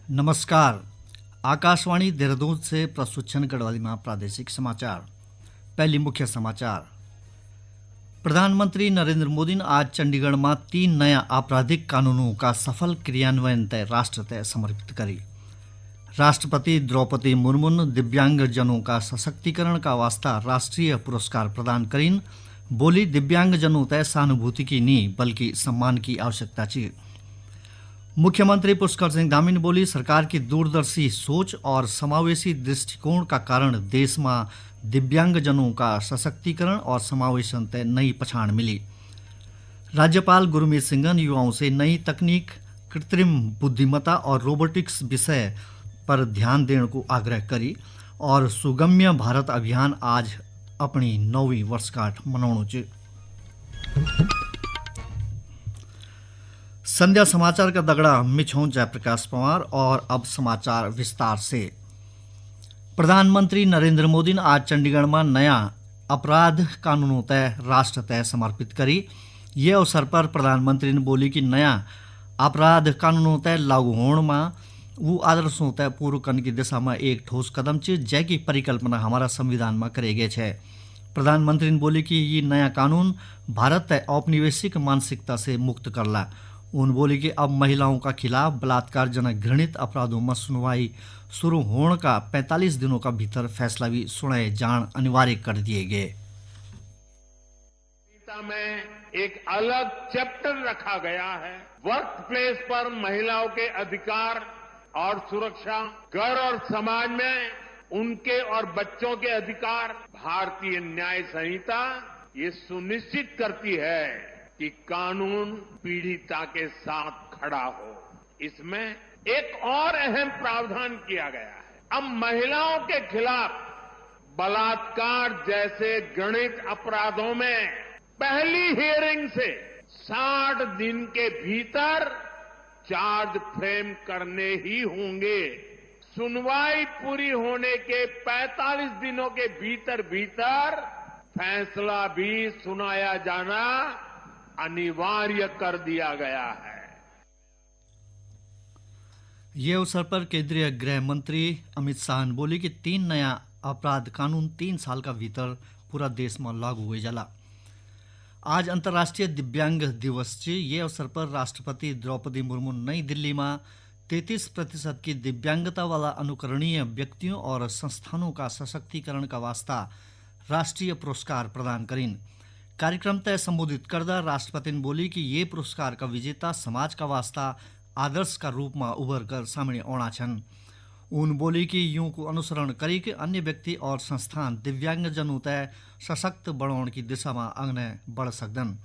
नमस्कार। आकाशवाणी देहरादून से प्रस्तुत छन गढ़वाली में प्रादेशिक समाचार। पहली मुख्य समाचार। प्रधानमंत्री नरेंद्र मोदी ने आज चंडीगढ़ में 3 नया आपराधिक कानूनों का सफल क्रियान्वयन तय राष्ट्र तय समर्पित करी। राष्ट्रपति द्रौपदी मुर्मू ने दिव्यांगजनों का सशक्तिकरण का वास्ता राष्ट्रीय पुरस्कार प्रदान करीन। बोली दिव्यांगजनों तय सहानुभूति की नहीं बल्कि सम्मान की आवश्यकता थी। मुख्यमंत्री पुष्कर सिंह धामी ने बोली सरकार की दूरदर्शी सोच और समावेशी दृष्टिकोण का कारण देश में दिव्यांगजनों का सशक्तिकरण और समावेशन तय नई पहचान मिली। राज्यपाल गुरमीत सिंह ने युवाओं से नई तकनीक, कृत्रिम बुद्धिमत्ता और रोबोटिक्स विषय पर ध्यान देने को आग्रह करी और सुगम्य भारत अभियान आज अपनी 9वीं वर्षगांठ मनाउनु छ। संध्या समाचार का दगड़ा मिछों जयप्रकाश पवार और अब समाचार विस्तार से। प्रधानमंत्री नरेंद्र मोदी ने आज चंडीगढ़ में नया अपराध कानूनों तय राष्ट्र तय समर्पित करी। ये अवसर पर प्रधानमंत्री ने बोली कि नया अपराध कानूनों तय लागू होने में वो आदर्शों तय पूर्ण करने की दिशा में एक ठोस कदम है जैकी परिकल्पना हमारा संविधान में करे गए है। प्रधानमंत्री ने बोली कि ये नया कानून भारत तय औपनिवेशिक मानसिकता से मुक्त करला। उन बोली कि अब महिलाओं का खिलाफ बलात्कार जन घृणित अपराधों में सुनवाई शुरू होने का 45 दिनों का भीतर फैसला भी सुनाए जान अनिवार्य कर दिए गए। में एक अलग चैप्टर रखा गया है। वर्क प्लेस पर महिलाओं के अधिकार और सुरक्षा, घर और समाज में उनके और बच्चों के अधिकार। भारतीय न्याय संहिता ये सुनिश्चित करती है कि कानून पीड़िता के साथ खड़ा हो। इसमें एक और अहम प्रावधान किया गया है। अब महिलाओं के खिलाफ बलात्कार जैसे घृणित अपराधों में पहली हियरिंग से 60 दिन के भीतर चार्ज फ्रेम करने ही होंगे। सुनवाई पूरी होने के 45 दिनों के भीतर फैसला भी सुनाया जाना अनिवार्य कर दिया गया है। ये अवसर पर केंद्रीय गृह मंत्री अमित शाह ने बोली कि 3 नया अपराध कानून 3 साल का भीतर पूरा देश में लागू हुए जाला। आज अंतर्राष्ट्रीय दिव्यांग दिवस है। ये अवसर पर राष्ट्रपति द्रौपदी मुर्मू नई दिल्ली में 33% की दिव्यांगता वाला अनुकरणीय व्यक्तियों और संस्थानों का सशक्तिकरण का वास्ता राष्ट्रीय पुरस्कार प्रदान करीन। कार्यक्रम तय संबोधित करदा राष्ट्रपति ने बोली कि ये पुरस्कार का विजेता समाज का वास्ता आदर्श का रूप में उभर कर सामने आना छन। उन बोली कि यूं को अनुसरण करी कि अन्य व्यक्ति और संस्थान दिव्यांगजनों तय सशक्त बनाने की दिशा में अग्ने बढ़ सकदन।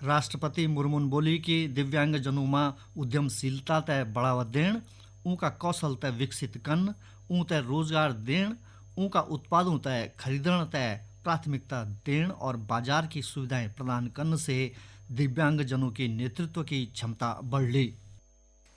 राष्ट्रपति मुर्मू ने बोली कि दिव्यांगजनों में उद्यमशीलता तय बढ़ावा देन, उनका कौशल तय विकसित करन, उन तय रोजगार देन, उनका उत्पादों तय खरीदण तय प्राथमिकता देन और बाजार की सुविधाएं प्रदान करने से दिव्यांगजनों की नेतृत्व की क्षमता बढ़ ली।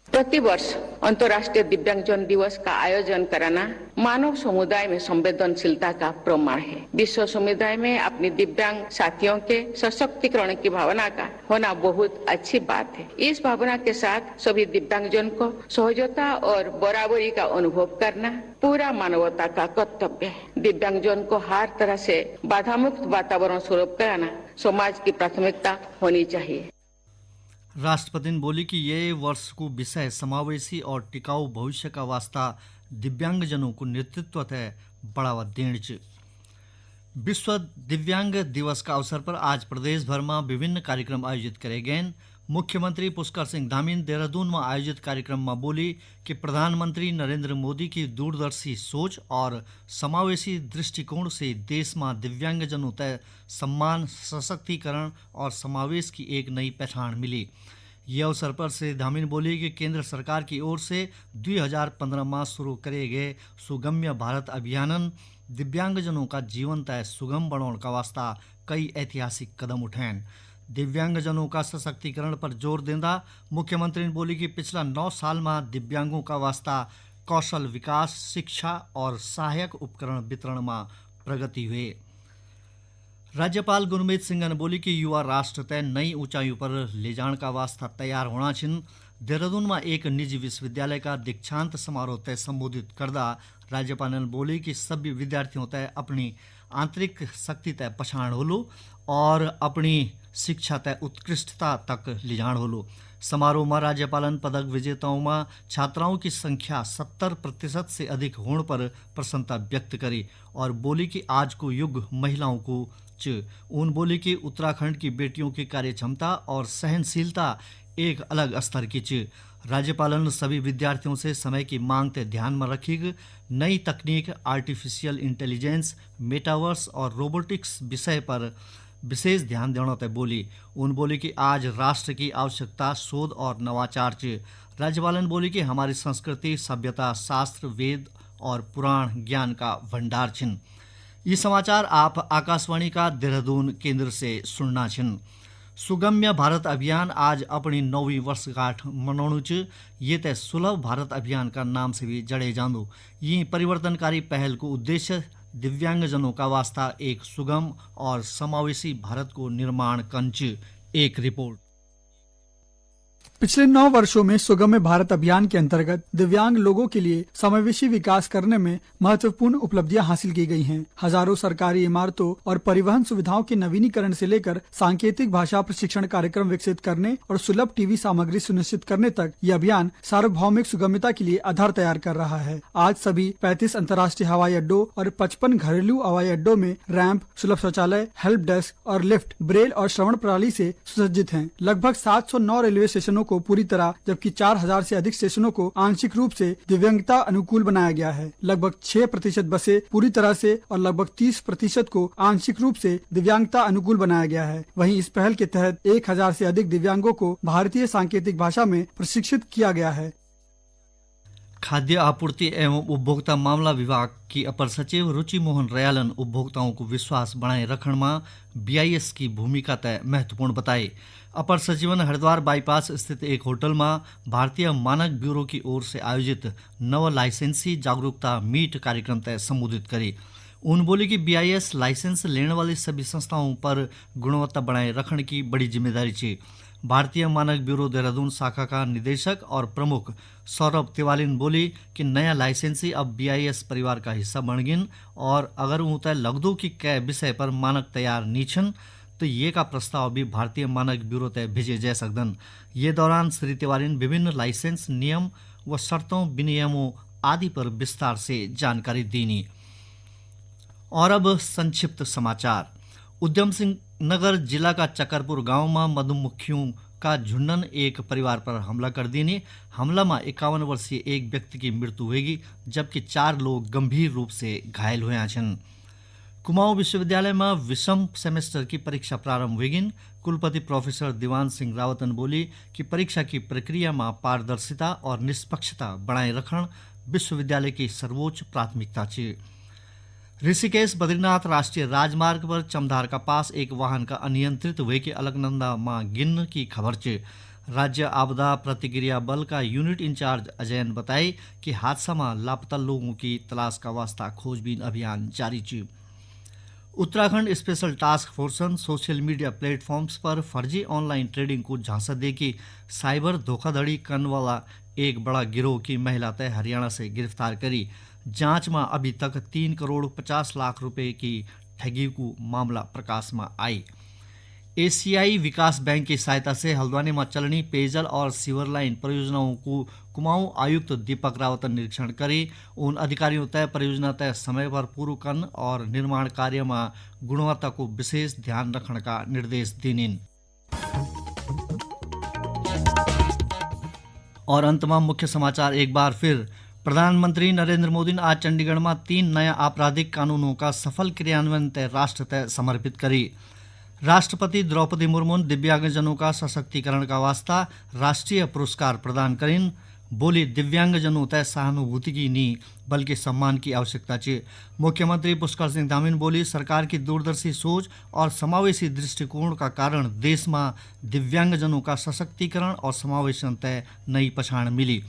प्रतिवर्ष अंतर्राष्ट्रीय दिव्यांगजन दिवस का आयोजन कराना मानव समुदाय में संवेदनशीलता का प्रमाण है। विश्व समुदाय में अपने दिव्यांग साथियों के सशक्तिकरण की भावना का होना बहुत अच्छी बात है। इस भावना के साथ सभी दिव्यांगजन को सहजता और बराबरी का अनुभव करना पूरा मानवता का कर्तव्य है। दिव्यांगजन को हर तरह से बाधा मुक्त वातावरण सुलभ कराना समाज की प्राथमिकता होनी चाहिए। राष्ट्रपति ने बोली कि ये वर्ष को विषय समावेशी और टिकाऊ भविष्य का वास्ता दिव्यांगजनों को नेतृत्व तय बढ़ावा देने। विश्व दिव्यांग दिवस का अवसर पर आज प्रदेश भर में विभिन्न कार्यक्रम आयोजित करे गए। मुख्यमंत्री पुष्कर सिंह धामी ने देहरादून में आयोजित कार्यक्रम में बोली कि प्रधानमंत्री नरेंद्र मोदी की दूरदर्शी सोच और समावेशी दृष्टिकोण से देश में दिव्यांगजनों तय सम्मान, सशक्तिकरण और समावेश की एक नई पहचान मिली। ये अवसर पर श्री धामी ने बोली कि केंद्र सरकार की ओर से 2015 में शुरू करे गए सुगम्य भारत अभियान दिव्यांगजनों का जीवन तय सुगम बनाने का वास्ता कई ऐतिहासिक कदम उठाए। दिव्यांगजनों का सशक्तिकरण पर जोर देंदा मुख्यमंत्री ने बोली कि पिछला 9 साल में दिव्यांगों का वास्ता कौशल विकास, शिक्षा और सहायक उपकरण वितरण में प्रगति हुई। राज्यपाल गुरमीत सिंह बोली कि युवा राष्ट्र तय नई ऊंचाइयों पर ले जाने का वास्ता तैयार होना छिन। देहरादून में एक निजी विश्वविद्यालय का दीक्षांत समारोह तय संबोधित करदा राज्यपाल ने बोली कि सभी विद्यार्थियों तय अपनी आंतरिक शक्ति तय पछाण होलो और अपनी शिक्षा तय उत्कृष्टता तक ले जान होलो। समारोह में राज्यपालन पदक विजेताओं में छात्राओं की संख्या 70% से अधिक होने पर प्रसन्नता व्यक्त करी और बोली कि आज को युग महिलाओं को उन बोली कि उत्तराखंड की बेटियों की कार्य क्षमता और सहनशीलता एक अलग स्तर की राज्यपालन सभी विद्यार्थियों से समय की मांग ते ध्यान में रखी नई तकनीक, आर्टिफिशियल इंटेलिजेंस, मेटावर्स और रोबोटिक्स विषय पर विशेष ध्यान देना तय बोली। उन बोली कि आज राष्ट्र की आवश्यकता शोध और नवाचार राज्यपालन बोली कि हमारी संस्कृति, सभ्यता, शास्त्र, वेद और पुराण ज्ञान का भंडार छिन। ये समाचार आप आकाशवाणी का देहरादून केंद्र से सुनना छिन। सुगम्य भारत अभियान आज अपनी 9वीं वर्षगांठ मनाउनु ये तय सुलभ भारत अभियान का नाम से भी जड़े जांदू। ये परिवर्तनकारी पहल को उद्देश्य दिव्यांगजनों का वास्ता एक सुगम और समावेशी भारत को निर्माण कंच। एक रिपोर्ट। पिछले 9 वर्षों में सुगम्य भारत अभियान के अंतर्गत दिव्यांग लोगों के लिए समावेशी विकास करने में महत्वपूर्ण उपलब्धियां हासिल की गई हैं। हजारों सरकारी इमारतों और परिवहन सुविधाओं के नवीनीकरण से लेकर सांकेतिक भाषा प्रशिक्षण कार्यक्रम विकसित करने और सुलभ टीवी सामग्री सुनिश्चित करने तक ये अभियान सार्वभौमिक सुगम्यता के लिए आधार तैयार कर रहा है। आज सभी 35 अंतर्राष्ट्रीय हवाई अड्डों और 55 घरेलू हवाई अड्डों में रैंप, सुलभ शौचालय, हेल्प डेस्क और लिफ्ट ब्रेल और श्रवण प्रणाली से सुसज्जित हैं। लगभग 709 रेलवे स्टेशनों को पूरी तरह जबकि 4000 से अधिक स्टेशनों को आंशिक रूप से दिव्यांगता अनुकूल बनाया गया है। लगभग 6% बसें पूरी तरह से और लगभग 30% को आंशिक रूप से दिव्यांगता अनुकूल बनाया गया है। वहीं इस पहल के तहत 1000 से अधिक दिव्यांगों को भारतीय सांकेतिक भाषा में प्रशिक्षित किया गया है। खाद्य आपूर्ति एवं उपभोक्ता मामला विभाग की अपर सचिव रुचि मोहन रयालन उपभोक्ताओं को विश्वास बनाए रखने में BIS की भूमिका तय महत्वपूर्ण बताई। अपर सचिव ने हरिद्वार बाईपास स्थित एक होटल में भारतीय मानक ब्यूरो की ओर से आयोजित नव लाइसेंसी जागरूकता मीट कार्यक्रम तय संबोधित करी। उन बोली कि BIS लाइसेंस लेने वाली सभी संस्थाओं पर गुणवत्ता बनाए रखने की बड़ी जिम्मेदारी है। भारतीय मानक ब्यूरो देहरादून शाखा का निदेशक और प्रमुख सौरभ तिवारी ने बोली कि नया लाइसेंसी अब BIS परिवार का हिस्सा बन गिन और अगर ऊँतः लगदो कि कै विषय पर मानक तैयार नीछन तो ये का प्रस्ताव भी भारतीय मानक ब्यूरो तय भेजे जा सकदन। ये दौरान श्री तिवारी ने विभिन्न लाइसेंस नियम व शर्तों, विनियमों आदि पर विस्तार से जानकारी दीनी। और अब संक्षिप्त समाचार। उद्यम सिंह नगर जिला का चकरपुर गांव में मधुमक्खियों का झुंडन एक परिवार पर हमला कर देने हमला में 51 वर्षीय एक व्यक्ति की मृत्यु हुई जबकि 4 लोग गंभीर रूप से घायल हुए हैं। कुमाऊं विश्वविद्यालय में विषम सेमेस्टर की परीक्षा प्रारंभ हुई। कुलपति प्रोफेसर दीवान सिंह रावत ने बोली कि परीक्षा की प्रक्रिया में पारदर्शिता और निष्पक्षता बनाए रखना विश्वविद्यालय की सर्वोच्च प्राथमिकता है। ऋषिकेश बद्रीनाथ राष्ट्रीय राजमार्ग पर चमधार का पास एक वाहन का अनियंत्रित हुए के अलकनंदा में गिन की खबर है। राज्य आपदा प्रतिक्रिया बल का यूनिट इंचार्ज अजय ने बताई कि हादसा में लापता लोगों की तलाश का वास्ता खोजबीन अभियान जारी है। Uttarakhand special task force social media platforms पर फर्जी ऑनलाइन ट्रेडिंग को झांसा दे कि साइबर धोखाधड़ी करने वाला एक बड़ा गिरोह की महिला तय हरियाणा से गिरफ्तार करी। जांच में अभी तक 3 करोड़ 50 लाख रुपए की ठगी को मामला प्रकाश में आई। एशियाई विकास बैंक की सहायता से हल्द्वानी में चलनी पेयजल और सीवर लाइन परियोजनाओं को कुमाऊं आयुक्त दीपक रावत ने निरीक्षण करी। उन अधिकारियों तय परियोजना तय समय पर पूर्ण करने और निर्माण कार्य में गुणवत्ता को विशेष ध्यान रखने का निर्देश देने। और अंत में मुख्य समाचार एक बार फिर। प्रधानमंत्री नरेंद्र मोदी ने आज चंडीगढ़ में 3 नया आपराधिक कानूनों का सफल क्रियान्वयन तय राष्ट्र तय समर्पित करी। राष्ट्रपति द्रौपदी मुर्मू ने दिव्यांगजनों का सशक्तिकरण का वास्ता राष्ट्रीय पुरस्कार प्रदान करीन। बोली दिव्यांगजनों तय सहानुभूति की नहीं बल्कि सम्मान की आवश्यकता है। मुख्यमंत्री पुष्कर सिंह धामी ने बोली सरकार की दूरदर्शी सोच और समावेशी दृष्टिकोण का कारण देश में दिव्यांगजनों का सशक्तिकरण और समावेशन तय नई पहचान मिली।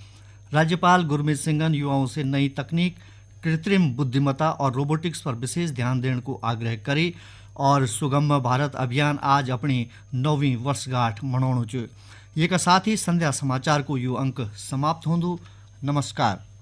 राज्यपाल गुरमीत सिंह ने युवाओं से नई तकनीक, कृत्रिम बुद्धिमत्ता और रोबोटिक्स पर विशेष ध्यान देने को आग्रह करी। और सुगम भारत अभियान आज अपनी 9वीं वर्षगांठ मनाउणु च। ये का साथ ही संध्या समाचार को यो अंक समाप्त होंदु। नमस्कार।